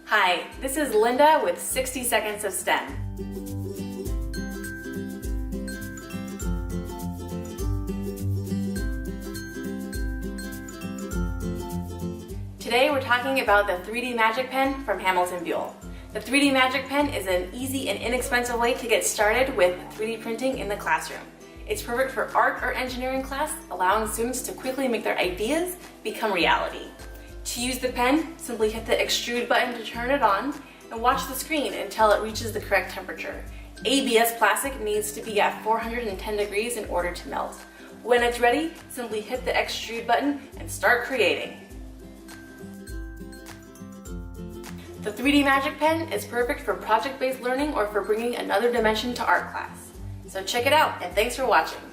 Hi, this is Linda with 60 Seconds of STEM. Today we're talking about the 3D Magic Pen from Hamilton Buhl. The 3D Magic Pen is an easy and inexpensive way to get started with 3D printing in the classroom. It's perfect for art or engineering class, allowing students to quickly make their ideas become reality. To use the pen, simply hit the extrude button to turn it on and watch the screen until it reaches the correct temperature. ABS plastic needs to be at 410 degrees in order to melt. When it's ready, simply hit the extrude button and start creating. The 3D Magic Pen is perfect for project-based learning or for bringing another dimension to art class. So check it out, and thanks for watching.